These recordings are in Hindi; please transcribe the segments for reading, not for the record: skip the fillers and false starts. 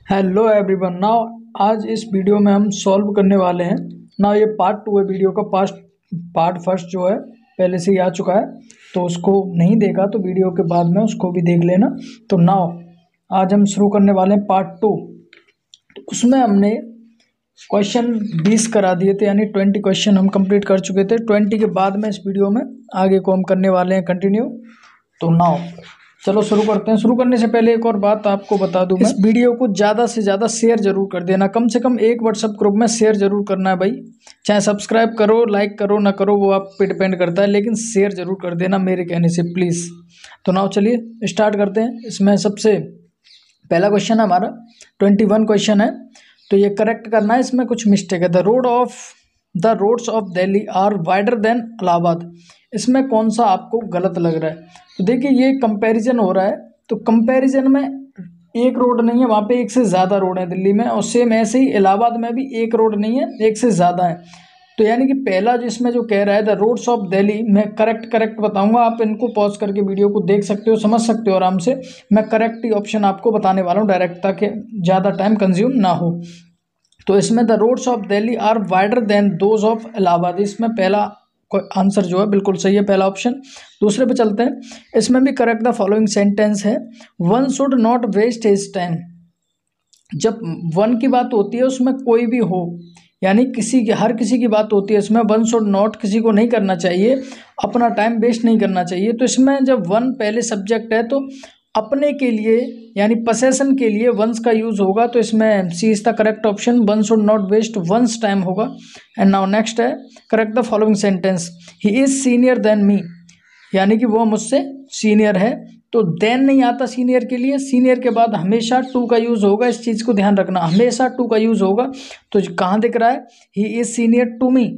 Hello everyone. नाउ आज इस वीडियो में हम सॉल्व करने वाले हैं ना। ये पार्ट 2 है वीडियो का। पार्ट फर्स्ट जो है पहले से ही आ चुका है, तो उसको नहीं देखा तो वीडियो के बाद में उसको भी देख लेना। तो नाउ आज हम शुरू करने वाले हैं पार्ट 2। तो उसमें हमने क्वेश्चन 20 करा दिए थे, यानी 20 क्वेश्चन हम कंप्लीट कर चुके थे। 20 के बाद में इस वीडियो में आगे को हम करने वाले हैं कंटिन्यू। तो नाउ चलो शुरू करते हैं। शुरू करने से पहले एक और बात आपको बता दूं, मैं इस वीडियो को ज़्यादा से ज़्यादा शेयर जरूर कर देना। कम से कम एक व्हाट्सएप ग्रुप में शेयर जरूर करना है भाई। चाहे सब्सक्राइब करो, लाइक करो ना करो, वो आप पे डिपेंड करता है, लेकिन शेयर जरूर कर देना मेरे कहने से प्लीज़। तो नाउ चलिए स्टार्ट करते हैं। इसमें सबसे पहला क्वेश्चन है हमारा 21 क्वेश्चन है, तो ये करेक्ट करना है। इसमें कुछ मिस्टेक है। The roads of Delhi are wider than Allahabad. इसमें कौन सा आपको गलत लग रहा है? तो देखिए ये कंपैरिजन हो रहा है, तो कंपैरिजन में एक रोड नहीं है, वहाँ पे एक से ज़्यादा रोड है दिल्ली में, और सेम ऐसे ही इलाहाबाद में भी एक रोड नहीं है, एक से ज़्यादा है। तो यानी कि पहला जिसमें जो कह रहा है द रोड्स ऑफ दिल्ली, मैं करेक्ट बताऊंगा। आप इनको पॉज करके वीडियो को देख सकते हो, समझ सकते हो आराम से। मैं करेक्ट ही ऑप्शन आपको बताने वाला हूँ डायरेक्ट, ताकि ज़्यादा टाइम कंज्यूम ना हो। तो इसमें the roads of Delhi are wider than those of Allahabad, इसमें पहला आंसर जो है बिल्कुल सही है, पहला ऑप्शन। दूसरे पे चलते हैं। इसमें भी करेक्ट द फॉलोइंग सेंटेंस है, one should not waste his time. जब वन की बात होती है उसमें कोई भी हो, यानी हर किसी की बात होती है, इसमें वन शुड नॉट, किसी को नहीं करना चाहिए, अपना टाइम वेस्ट नहीं करना चाहिए। तो इसमें जब वन पहले सब्जेक्ट है तो अपने के लिए यानी पसेशन के लिए वंस का यूज होगा। तो इसमें C is the correct option, one should not waste one's time होगा। एंड नाउ नेक्स्ट है correct the following sentence, he is senior than me, यानी कि वो मुझसे सीनियर है। तो देन नहीं आता सीनियर के लिए, सीनियर के बाद हमेशा टू का यूज होगा। इस चीज़ को ध्यान रखना, हमेशा टू का यूज होगा। तो कहाँ दिख रहा है, he is senior to me,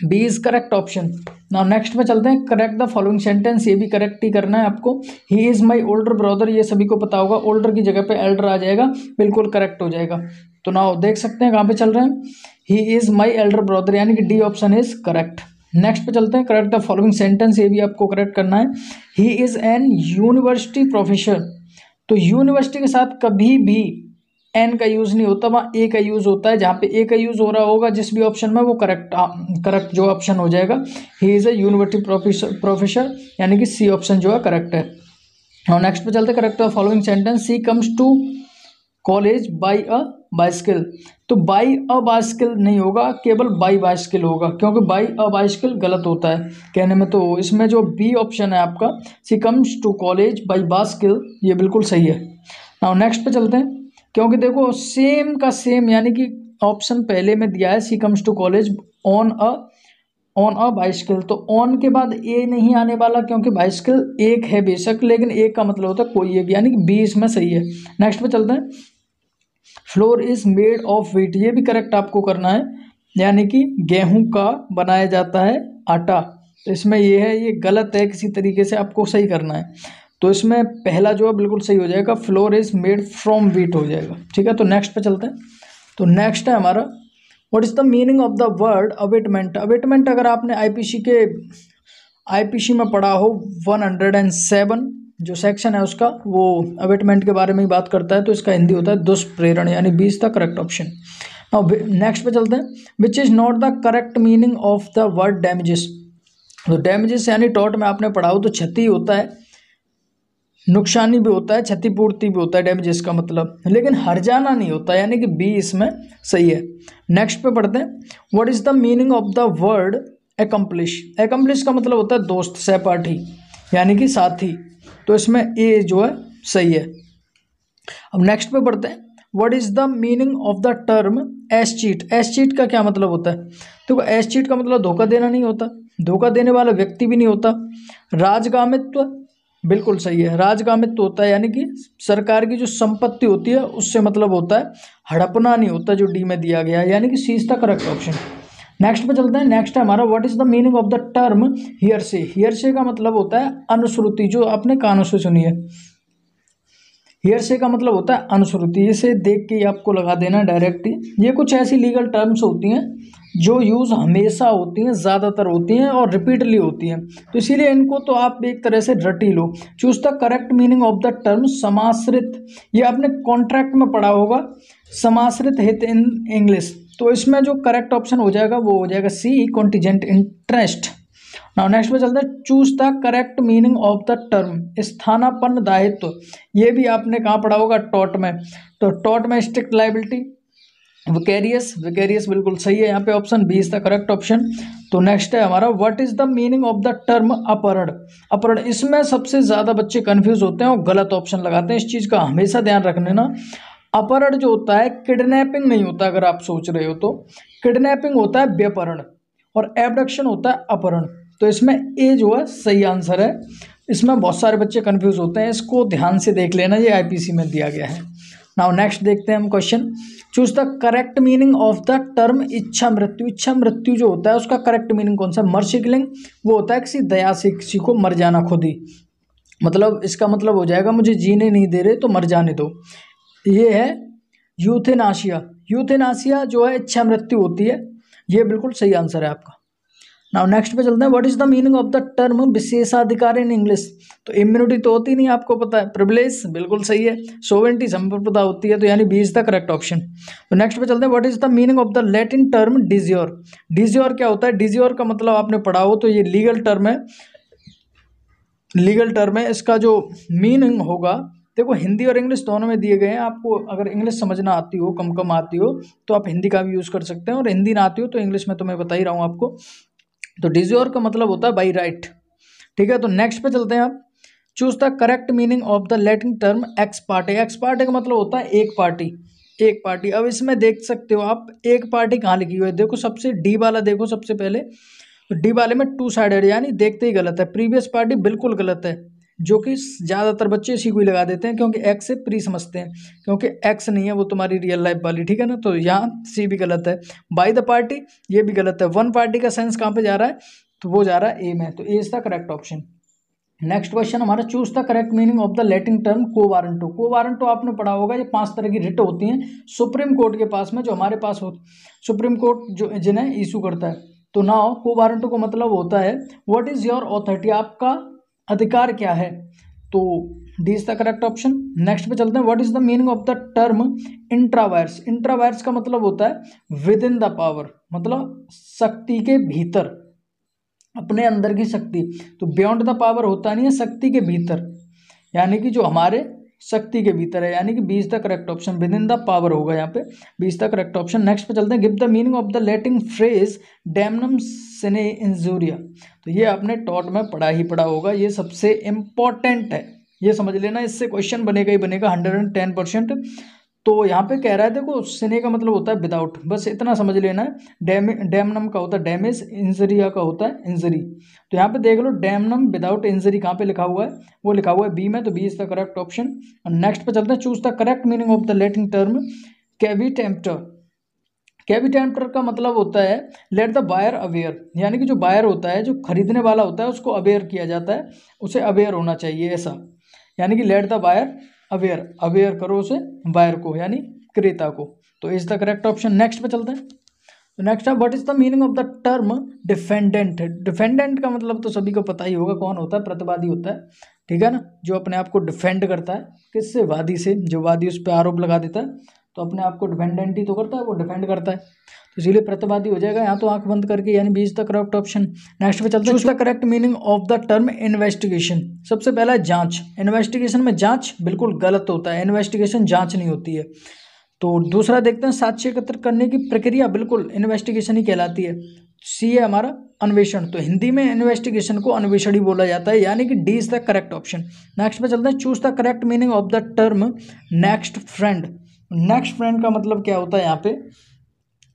B is correct option. Now next में चलते हैं, करेक्ट द फॉलोइंग सेंटेंस, ये भी करेक्ट ही करना है आपको। He is my older brother, ये सभी को पता होगा, ओल्डर की जगह पे एल्डर आ जाएगा, बिल्कुल करेक्ट हो जाएगा। तो नाउ देख सकते हैं कहाँ पे चल रहे हैं, he is my elder brother, यानी कि D option is correct. Next पे चलते हैं, करेक्ट द फॉलोइंग सेंटेंस, ये भी आपको करेक्ट करना है। He is an university professor. तो यूनिवर्सिटी के साथ कभी भी एन का यूज नहीं होता, वहाँ ए का यूज होता है। जहाँ पे ए का यूज हो रहा होगा जिस भी ऑप्शन में, वो करेक्ट जो ऑप्शन हो जाएगा। He is a university professor, यानी कि सी ऑप्शन जो है करेक्ट है। और नेक्स्ट पे चलते, correct the following sentence, she comes to college by a bicycle. तो बाई अ बाइसिकल नहीं होगा, केवल बाई बाइसिकल होगा, क्योंकि बाई अ बाइसिकल गलत होता है कहने में। तो इसमें जो बी ऑप्शन है आपका, she comes to college by bicycle, ये बिल्कुल सही है। नाउ नेक्स्ट पे चलते हैं, क्योंकि देखो सेम का सेम, यानी कि ऑप्शन पहले में दिया है she comes to college on a bicycle, तो ऑन के बाद ए नहीं आने वाला, क्योंकि बाइसिकल एक है बेशक, लेकिन एक का मतलब होता है कोई एक, यानी कि बी इसमें सही है। नेक्स्ट पे चलते हैं, floor is made of wheat, ये भी करेक्ट आपको करना है, यानी कि गेहूं का बनाया जाता है आटा। तो इसमें ये है, ये गलत है, किसी तरीके से आपको सही करना है। तो इसमें पहला जो है बिल्कुल सही हो जाएगा, floor is made from wheat हो जाएगा। ठीक है, तो नेक्स्ट पे चलते हैं। तो नेक्स्ट है हमारा, what is the meaning of the word abetment. Abetment अगर आपने आईपीसी में पढ़ा हो 107 जो सेक्शन है उसका, वो अवेटमेंट के बारे में ही बात करता है। तो इसका हिंदी होता है दुष्प्रेरण, यानी 20 the correct option. Now next पे चलते हैं, which is not the correct meaning of the word damages. तो डैमेजेस यानी टॉट में आपने पढ़ा हो तो क्षति होता है, नुकसानी भी होता है, क्षतिपूर्ति भी होता है डैमेजेस का मतलब, लेकिन हर्जाना नहीं होता, यानी कि बी इसमें सही है। नेक्स्ट पे पढ़ते हैं, what is the meaning of the word accomplish. Accomplish का मतलब होता है दोस्त, सहपाठी, यानी कि साथी। तो इसमें ए जो है सही है। अब नेक्स्ट पे पढ़ते हैं, what is the meaning of the term S cheat. S cheat का क्या मतलब होता है? देखो एस चीट का मतलब धोखा देना नहीं होता, धोखा देने वाला व्यक्ति भी नहीं होता। राजगामित्व, बिल्कुल सही है, राजगामित्व होता है, यानी कि सरकार की जो संपत्ति होती है उससे मतलब होता है, हड़पना नहीं होता, जो डी में दिया गया है, यानी कि C is the correct option. Next पे चलते हैं, नेक्स्ट है हमारा, what is the meaning of the term hearsay. Hearsay का मतलब होता है अनुश्रुति, जो आपने कानों से सुनी है। हेयरसे का मतलब होता है अनुश्रुति, इसे देख के ही आपको लगा देना डायरेक्ट ही। ये कुछ ऐसी लीगल टर्म्स होती हैं जो यूज़ हमेशा होती हैं, ज़्यादातर होती हैं और रिपीटली होती हैं, तो इसीलिए इनको तो आप एक तरह से रट ही लो। Choose the correct meaning of the term समाश्रित, ये आपने कॉन्ट्रैक्ट में पढ़ा होगा, समाश्रित हित इन इंग्लिश, तो इसमें जो करेक्ट ऑप्शन हो जाएगा वो हो जाएगा सी, कॉन्टिजेंट इंटरेस्ट। नाउ नेक्स्ट पे चलते हैं, choose the correct meaning of the term स्थानापन्न दायित्व, ये भी आपने कहाँ पढ़ा होगा, टॉट में, तो टॉट में स्ट्रिक्ट लाइबिलिटी, विकेरियस, विकेरियस बिल्कुल सही है यहाँ पे, option B is the correct option. तो नेक्स्ट है हमारा, what is the meaning of the term अपहरण, अपहरण, इसमें सबसे ज़्यादा बच्चे कंफ्यूज होते हैं और गलत ऑप्शन लगाते हैं, इस चीज़ का हमेशा ध्यान रखने ना। अपहरण जो होता है किडनैपिंग नहीं होता, अगर आप सोच रहे हो तो किडनैपिंग होता है व्यपहरण और एबडक्शन होता है अपहरण, तो इसमें ए जो है सही आंसर है। इसमें बहुत सारे बच्चे कंफ्यूज होते हैं, इसको ध्यान से देख लेना, ये आईपीसी में दिया गया है। नाउ नेक्स्ट देखते हैं हम question, choose the correct meaning of the term इच्छा मृत्यु, इच्छा मृत्यु जो होता है उसका करेक्ट मीनिंग कौन सा, मर्सी किलिंग, वो होता है किसी दया से किसी को मर जाना खुद ही, मतलब इसका मतलब हो जाएगा मुझे जीने नहीं दे रहे तो मर जाने दो। ये है यूथेनाशिया, यूथेनाशिया जो है इच्छा मृत्यु होती है, ये बिल्कुल सही आंसर है आपका। नाउ नेक्स्ट पे चलते हैं, what is the meaning of the term विशेषाधिकार इन इंग्लिश, तो इम्यूनिटी तो होती नहीं, आपको पता है, प्रिविलेज बिल्कुल सही है, सोवेरेंटी संप्रभुता होती है, तो यानी B is the correct option. तो नेक्स्ट पे चलते हैं, what is the meaning of the Latin term de jure, de jure क्या होता है, डिजियोर का मतलब आपने पढ़ा हो तो ये लीगल टर्म है, लीगल टर्म है, इसका जो मीनिंग होगा, देखो हिंदी और इंग्लिश दोनों में दिए गए हैं, आपको अगर इंग्लिश समझना आती हो, कम कम आती हो तो आप हिंदी का भी यूज़ कर सकते हैं, और हिंदी ना आती हो तो इंग्लिश में तो मैं बता ही रहा हूँ आपको। तो डिजियोर का मतलब होता है बाई राइट, ठीक है। तो नेक्स्ट पे चलते हैं आप, choose the correct meaning of the Latin term x party, x party का मतलब होता है एक पार्टी, एक पार्टी। अब इसमें देख सकते हो आप एक पार्टी कहाँ लिखी हुई है, देखो सबसे डी वाला देखो सबसे पहले, तो डी वाले में टू साइडेड, यानी देखते ही गलत है, प्रीवियस पार्टी बिल्कुल गलत है, जो कि ज़्यादातर बच्चे इसी को ही लगा देते हैं क्योंकि एक्स से प्री समझते हैं, क्योंकि एक्स नहीं है वो तुम्हारी रियल लाइफ वाली, ठीक है ना, तो यहाँ सी भी गलत है। बाय द पार्टी ये भी गलत है, वन पार्टी का सेंस कहाँ पे जा रहा है, तो वो जा रहा है ए में, तो A is the correct option. Next question हमारा, choose the correct meaning of the Latin term quo warranto, quo warranto आपने पढ़ा होगा, ये 5 तरह की रिट होती हैं सुप्रीम कोर्ट के पास में, जो हमारे पास हो सुप्रीम कोर्ट जो जिन्हें इशू करता है, तो नाउ को वारंटो का मतलब होता है व्हाट इज योर ऑथोरिटी, आपका अधिकार क्या है, तो D is the correct option. Next पे चलते हैं, what is the meaning of the term intra vires, intra vires का मतलब होता है विद इन द पावर, मतलब शक्ति के भीतर, अपने अंदर की शक्ति, तो बियॉन्ड द पावर होता नहीं है, शक्ति के भीतर, यानी कि जो हमारे शक्ति के भीतर है, यानी कि B is the correct option, within the power होगा यहाँ पे, B is the correct option. Next पे चलते हैं, give the meaning of the Latin phrase damnum sine injuria, तो ये आपने टॉट में पढ़ा ही पढ़ा होगा, ये सबसे इम्पॉर्टेंट है, ये समझ लेना, इससे क्वेश्चन बनेगा ही बनेगा 110%। तो यहाँ पे कह रहा है, देखो सिने का मतलब होता है विदाउट, बस इतना समझ लेना है। डैमनम का होता है डैमेज, इंजरिया का होता है इंजरी, तो यहाँ पे देख लो डैमनम विदाउट इंजरी कहाँ पे लिखा हुआ है, वो लिखा हुआ है बी में, तो B is the correct option. Next पे चलते हैं, choose the correct meaning of the Latin term caveat emptor, caveat emptor का मतलब होता है लेट द बायर अवेयर, यानी कि जो बायर होता है, जो खरीदने वाला होता है, उसको अवेयर किया जाता है, उसे अवेयर होना चाहिए ऐसा, यानी कि let the buyer aware, aware करो उसे बायर को, यानी क्रेता को, तो is the correct option. Next पे चलते हैं, तो नेक्स्ट है, what is the meaning of the term defendant, defendant का मतलब तो सभी को पता ही होगा कौन होता है, प्रतिवादी होता है, ठीक है ना, जो अपने आप को डिफेंड करता है, किससे, वादी से, जो वादी उस पर आरोप लगा देता है तो अपने आप को डिफेंडेंट ही तो करता है, वो डिफेंड करता है, तो इसीलिए प्रतिवादी हो जाएगा यहाँ तो आंख बंद करके, यानी B is the correct option. Next पे चलते हैं, choose the correct meaning of the term investigation, सबसे पहला है जांच, इन्वेस्टिगेशन में जांच बिल्कुल गलत होता है, इन्वेस्टिगेशन जांच नहीं होती है। तो दूसरा देखते हैं, साक्ष्य एकत्र करने की प्रक्रिया बिल्कुल इन्वेस्टिगेशन ही कहलाती है, सी है हमारा अन्वेषण, तो हिंदी में इन्वेस्टिगेशन को अन्वेषण ही बोला जाता है, यानी कि D is the correct option. Next पे चलते हैं, choose the correct meaning of the term next friend, next friend का मतलब क्या होता है यहाँ पे,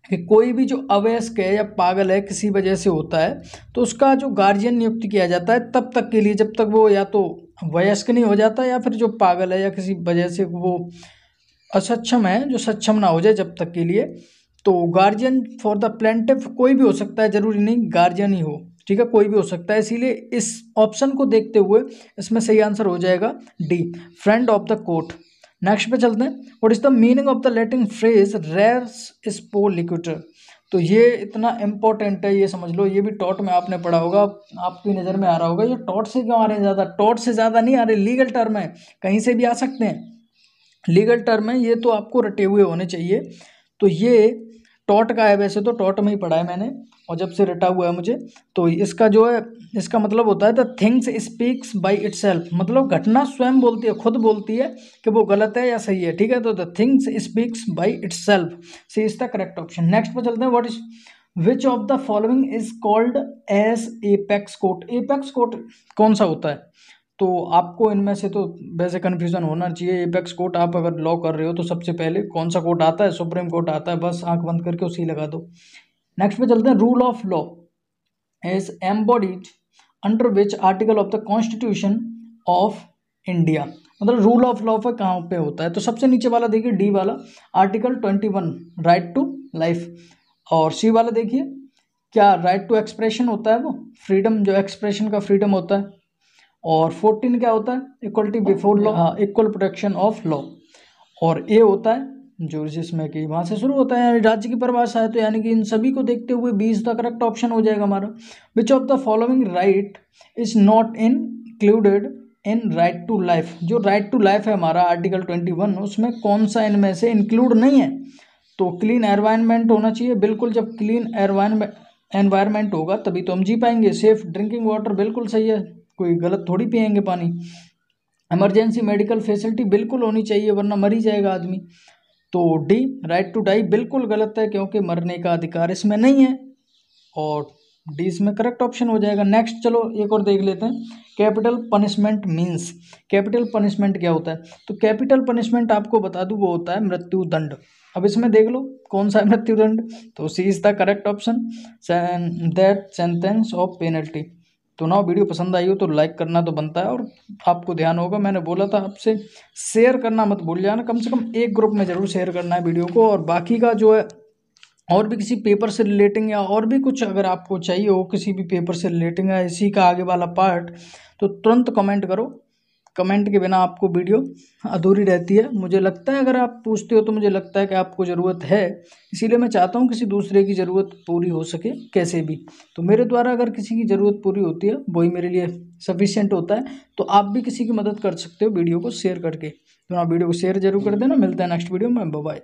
कि कोई भी जो अवयस्क है या पागल है किसी वजह से होता है, तो उसका जो गार्जियन नियुक्त किया जाता है तब तक के लिए, जब तक वो या तो वयस्क नहीं हो जाता, या फिर जो पागल है या किसी वजह से वो असक्षम है, जो सक्षम ना हो जाए जब तक के लिए, तो गार्जियन फॉर द प्लेंटिफ कोई भी हो सकता है, जरूरी नहीं गार्जियन ही हो, ठीक है, कोई भी हो सकता है, इसीलिए इस ऑप्शन को देखते हुए इसमें सही आंसर हो जाएगा D, friend of the court. Next पे चलते हैं। What is the meaning of the Latin phrase res स्पो लिक्विटर? तो ये इतना इंपॉर्टेंट है, ये समझ लो, ये भी टॉट में आपने पढ़ा होगा, आपकी नज़र में आ रहा होगा। ये टॉट से क्यों आ रहे हैं ज़्यादा? टॉट से ज़्यादा नहीं आ रहे, लीगल टर्म है, कहीं से भी आ सकते हैं, लीगल टर्म है, ये तो आपको रटे हुए होने चाहिए। तो ये टॉट का है, वैसे तो टॉट में ही पढ़ा है मैंने, और जब से रटा हुआ है मुझे। तो इसका जो है, इसका मतलब होता है the things speaks by itself, मतलब घटना स्वयं बोलती है, खुद बोलती है कि वो गलत है या सही है, ठीक है। तो the things speaks by itself, C is the correct option. Next पे चलते हैं। What is which of the following is called as apex court? Apex court कौन सा होता है? तो आपको इनमें से तो वैसे कन्फ्यूज़न होना चाहिए। एपेक्स कोर्ट आप अगर लॉ कर रहे हो तो सबसे पहले कौन सा कोर्ट आता है? सुप्रीम कोर्ट आता है, बस आंख बंद करके उसी लगा दो। नेक्स्ट पे चलते हैं। Rule of law is embodied under which article of the constitution of India? मतलब रूल ऑफ लॉ पे कहाँ पे होता है? तो सबसे नीचे वाला देखिए, डी वाला, आर्टिकल 21 राइट टू लाइफ, और सी वाला देखिए क्या राइट टू एक्सप्रेशन होता है, वो फ्रीडम, जो एक्सप्रेशन का फ्रीडम होता है। और 14 क्या होता है? इक्वलिटी बिफोर लॉ, हाँ, इक्वल प्रोटेक्शन ऑफ लॉ। और ए होता है जो जिसमें कि वहाँ से शुरू होता है, यानी राज्य की परिभाषा है। तो यानी कि इन सभी को देखते हुए 20 द करेक्ट ऑप्शन हो जाएगा हमारा। Which of the following right is not included in right to life? जो राइट टू लाइफ है हमारा आर्टिकल 21, उसमें कौन सा इनमें से इंक्लूड नहीं है? तो क्लीन एनवायरनमेंट होना चाहिए, बिल्कुल, जब क्लीन एनवायरनमेंट होगा तभी तो हम जी पाएंगे। सेफ ड्रिंकिंग वाटर बिल्कुल सही है, कोई गलत थोड़ी पियेंगे पानी। इमरजेंसी मेडिकल फैसिलिटी बिल्कुल होनी चाहिए, वरना मर ही जाएगा आदमी। तो डी राइट टू डाई बिल्कुल गलत है, क्योंकि मरने का अधिकार इसमें नहीं है, और डी इसमें करेक्ट ऑप्शन हो जाएगा। नेक्स्ट चलो एक और देख लेते हैं। Capital punishment means, capital punishment क्या होता है? तो कैपिटल पनिशमेंट आपको बता दूं, वो होता है मृत्यु दंड। अब इसमें देख लो कौन सा है मृत्यु दंड, तो C is the correct option, that sentence of penalty. तो ना वीडियो पसंद आई हो तो लाइक करना तो बनता है, और आपको ध्यान होगा मैंने बोला था आपसे शेयर करना मत भूल जाना, कम से कम एक ग्रुप में ज़रूर शेयर करना है वीडियो को। और बाकी का जो है, और भी किसी पेपर से रिलेटिंग या और भी कुछ अगर आपको चाहिए हो किसी भी पेपर से रिलेटिंग या इसी का आगे वाला पार्ट, तो तुरंत कमेंट करो। कमेंट के बिना आपको वीडियो अधूरी रहती है। मुझे लगता है, अगर आप पूछते हो तो मुझे लगता है कि आपको ज़रूरत है, इसीलिए मैं चाहता हूँ किसी दूसरे की ज़रूरत पूरी हो सके कैसे भी। तो मेरे द्वारा अगर किसी की ज़रूरत पूरी होती है, वही मेरे लिए सफिशिएंट होता है। तो आप भी किसी की मदद कर सकते हो वीडियो को शेयर करके। तो आप वीडियो को शेयर जरूर कर देना। मिलते हैं नेक्स्ट वीडियो में, बाय बाय।